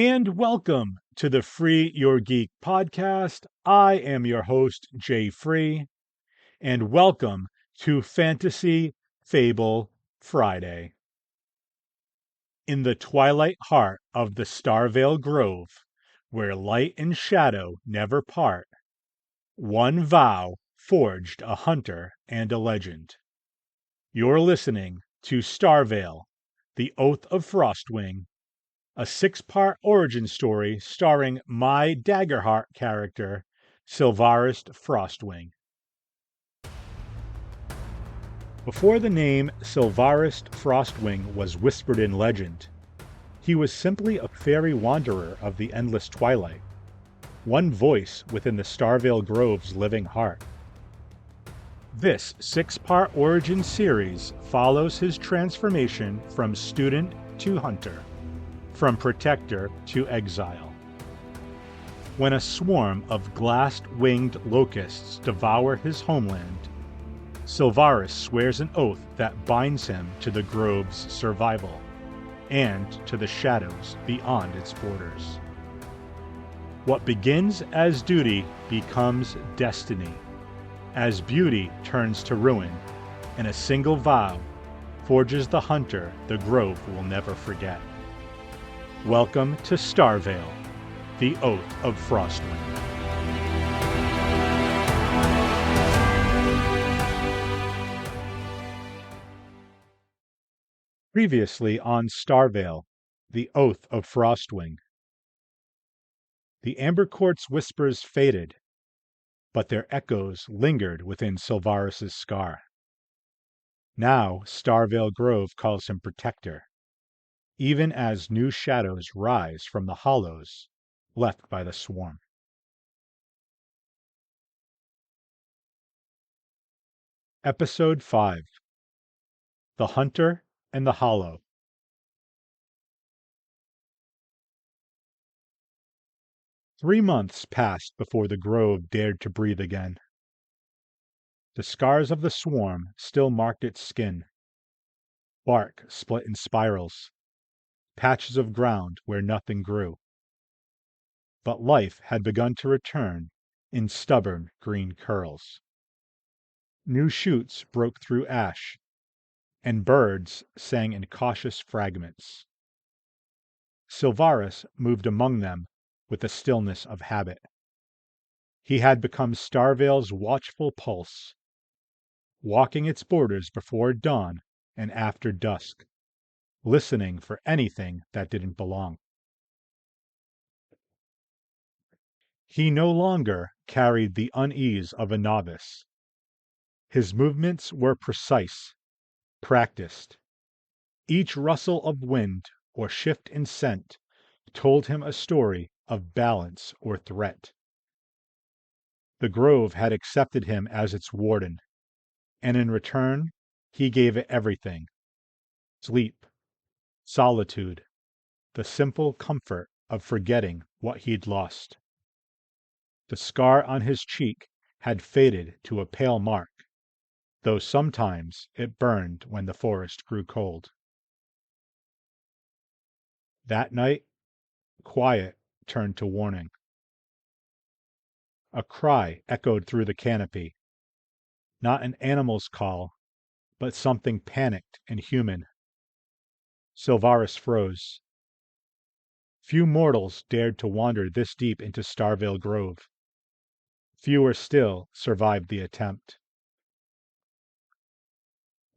And welcome to the Free Your Geek podcast. I am your host, Jay Free, and welcome to Fantasy Fable Friday. In the twilight heart of the Starveil Grove, where light and shadow never part, one vow forged a hunter and a legend. You're listening to Starveil, the Oath of Frostwing, a 6-part origin story starring my Daggerheart character, Sylvaris Frostwing. Before the name Sylvaris Frostwing was whispered in legend, he was simply a fairy wanderer of the endless twilight, one voice within the Starveil Grove's living heart. This 6-part origin series follows his transformation from student to hunter, from protector to exile. When a swarm of glass-winged locusts devour his homeland, Sylvaris swears an oath that binds him to the Grove's survival, and to the shadows beyond its borders. What begins as duty becomes destiny, as beauty turns to ruin, and a single vow forges the hunter the Grove will never forget. Welcome to Starveil, the Oath of Frostwing. Previously on Starveil, the Oath of Frostwing. The Amber Court's whispers faded, but their echoes lingered within Sylvaris' scar. Now Starveil Grove calls him Protector, even as new shadows rise from the hollows left by the swarm. Episode 5. The Hunter and the Hollow. Three months passed before the Grove dared to breathe again. The scars of the swarm still marked its skin. Bark split in spirals, patches of ground where nothing grew. But life had begun to return in stubborn green curls. New shoots broke through ash, and birds sang in cautious fragments. Sylvaris moved among them with the stillness of habit. He had become Starveil's watchful pulse, walking its borders before dawn and after dusk, listening for anything that didn't belong. He no longer carried the unease of a novice. His movements were precise, practiced. Each rustle of wind or shift in scent told him a story of balance or threat. The Grove had accepted him as its warden, and in return he gave it everything: sleep, solitude, the simple comfort of forgetting what he'd lost. The scar on his cheek had faded to a pale mark, though sometimes it burned when the forest grew cold. That night, quiet turned to warning. A cry echoed through the canopy. Not an animal's call, but something panicked and human. Sylvaris froze. Few mortals dared to wander this deep into Starveil Grove. Fewer still survived the attempt.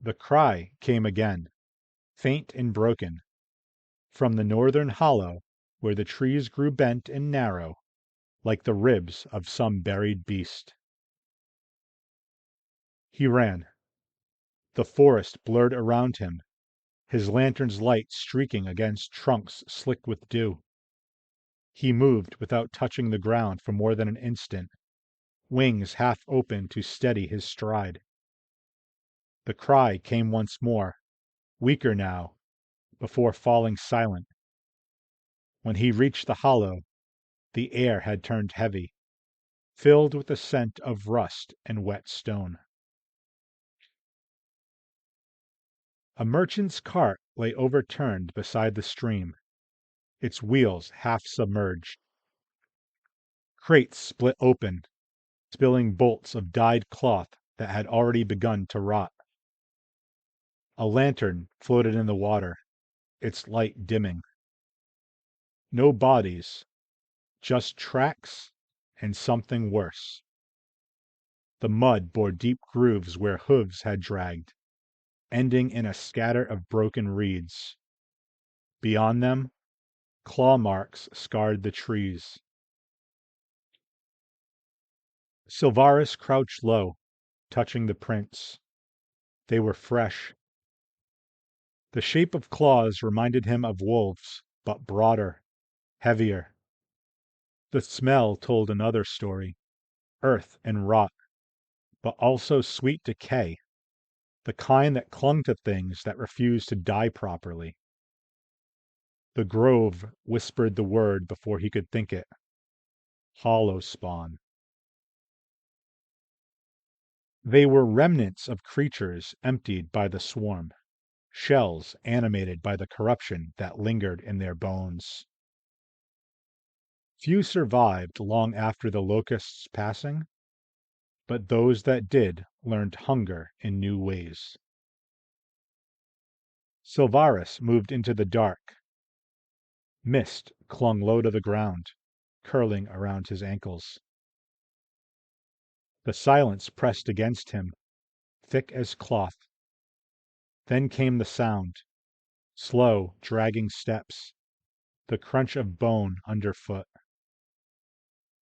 The cry came again, faint and broken, from the northern hollow where the trees grew bent and narrow, like the ribs of some buried beast. He ran. The forest blurred around him, his lantern's light streaking against trunks slick with dew. He moved without touching the ground for more than an instant, wings half open to steady his stride. The cry came once more, weaker now, before falling silent. When he reached the hollow, the air had turned heavy, filled with the scent of rust and wet stone. A merchant's cart lay overturned beside the stream. its wheels half submerged. Crates split open, spilling bolts of dyed cloth that had already begun to rot. A lantern floated in the water, its light dimming. No bodies, just tracks and something worse. The mud bore deep grooves where hooves had dragged, ending in a scatter of broken reeds. Beyond them, claw marks scarred the trees. Sylvaris crouched low, touching the prints. They were fresh. The shape of claws reminded him of wolves, but broader, heavier. The smell told another story, earth and rot, but also sweet decay, the kind that clung to things that refused to die properly. The grove whispered the word before he could think it. Hollow spawn. They were remnants of creatures emptied by the swarm, shells animated by the corruption that lingered in their bones. Few survived long after the locusts' passing, but those that did learned hunger in new ways. Sylvaris moved into the dark. Mist clung low to the ground, curling around his ankles. The silence pressed against him, thick as cloth. Then came the sound, slow, dragging steps, the crunch of bone underfoot.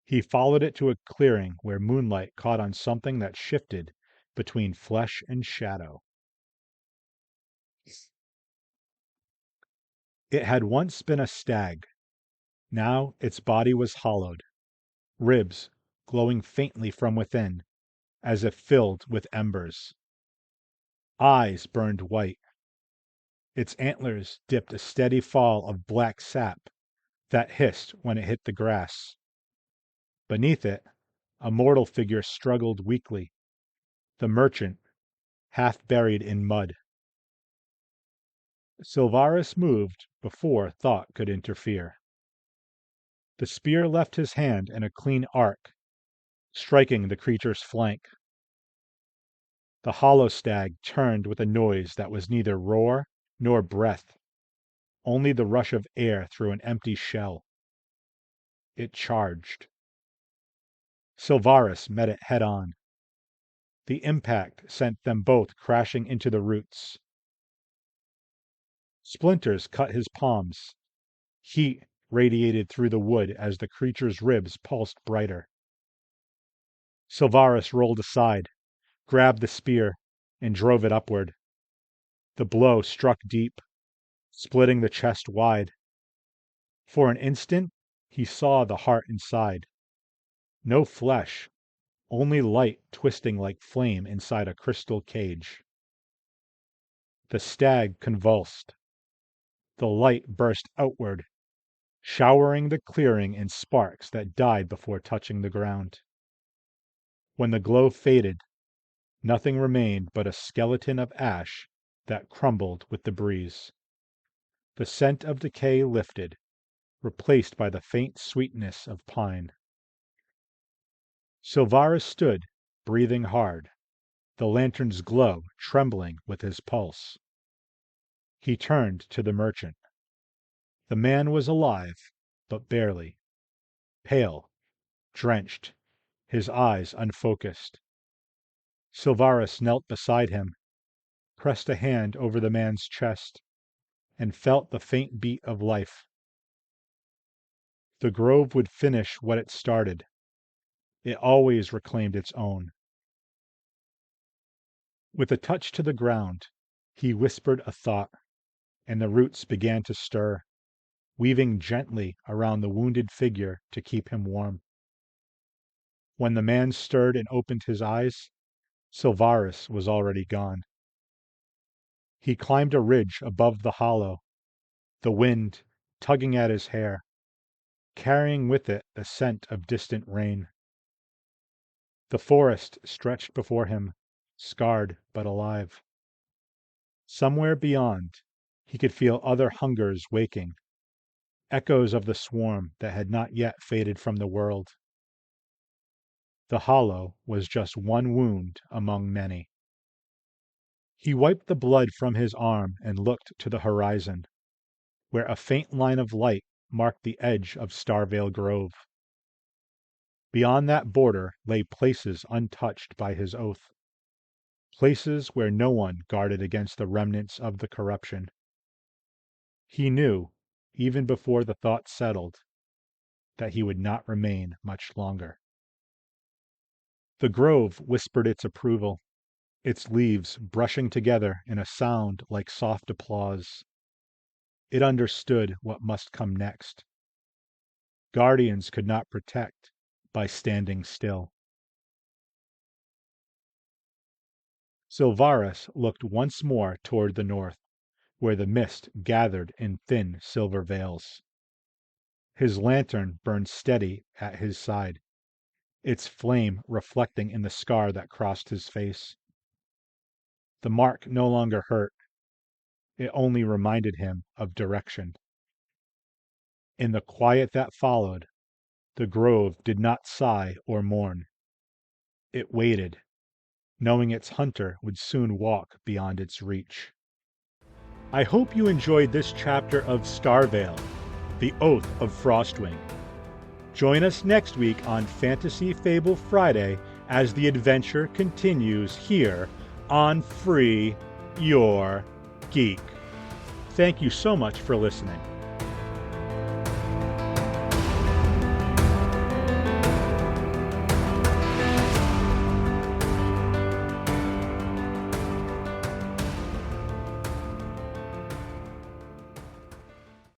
He followed it to a clearing where moonlight caught on something that shifted between flesh and shadow. It had once been a stag. Now its body was hollowed, ribs glowing faintly from within, as if filled with embers. Eyes burned white. Its antlers dipped a steady fall of black sap that hissed when it hit the grass. Beneath it, a mortal figure struggled weakly, the merchant, half buried in mud. Sylvaris moved before thought could interfere. The spear left his hand in a clean arc, striking the creature's flank. The hollow stag turned with a noise that was neither roar nor breath, only the rush of air through an empty shell. It charged. Sylvaris met it head on. The impact sent them both crashing into the roots. Splinters cut his palms. Heat radiated through the wood as the creature's ribs pulsed brighter. Sylvaris rolled aside, grabbed the spear, and drove it upward. The blow struck deep, splitting the chest wide. For an instant, he saw the heart inside. No flesh, only light twisting like flame inside a crystal cage. The stag convulsed. The light burst outward, showering the clearing in sparks that died before touching the ground. When the glow faded, nothing remained but a skeleton of ash that crumbled with the breeze. The scent of decay lifted, replaced by the faint sweetness of pine. Sylvaris stood, breathing hard, the lantern's glow trembling with his pulse. He turned to the merchant. The man was alive, but barely. Pale, drenched, his eyes unfocused. Sylvaris knelt beside him, pressed a hand over the man's chest, and felt the faint beat of life. The grove would finish what it started. It always reclaimed its own. With a touch to the ground, he whispered a thought, and the roots began to stir, weaving gently around the wounded figure to keep him warm. When the man stirred and opened his eyes, Sylvaris was already gone. He climbed a ridge above the hollow, the wind tugging at his hair, carrying with it the scent of distant rain. The forest stretched before him, scarred but alive. Somewhere beyond, he could feel other hungers waking, echoes of the swarm that had not yet faded from the world. The hollow was just one wound among many. He wiped the blood from his arm and looked to the horizon, where a faint line of light marked the edge of Starveil Grove. Beyond that border lay places untouched by his oath, places where no one guarded against the remnants of the corruption. He knew, even before the thought settled, that he would not remain much longer. The grove whispered its approval, its leaves brushing together in a sound like soft applause. It understood what must come next. Guardians could not protect by standing still. Sylvaris looked once more toward the north, where the mist gathered in thin silver veils. His lantern burned steady at his side, its flame reflecting in the scar that crossed his face. The mark no longer hurt. It only reminded him of direction. In the quiet that followed, the grove did not sigh or mourn. It waited, knowing its hunter would soon walk beyond its reach. I hope you enjoyed this chapter of Starveil, the Oath of Frostwing. Join us next week on Fantasy Fable Friday as the adventure continues here on Free Your Geek. Thank you so much for listening.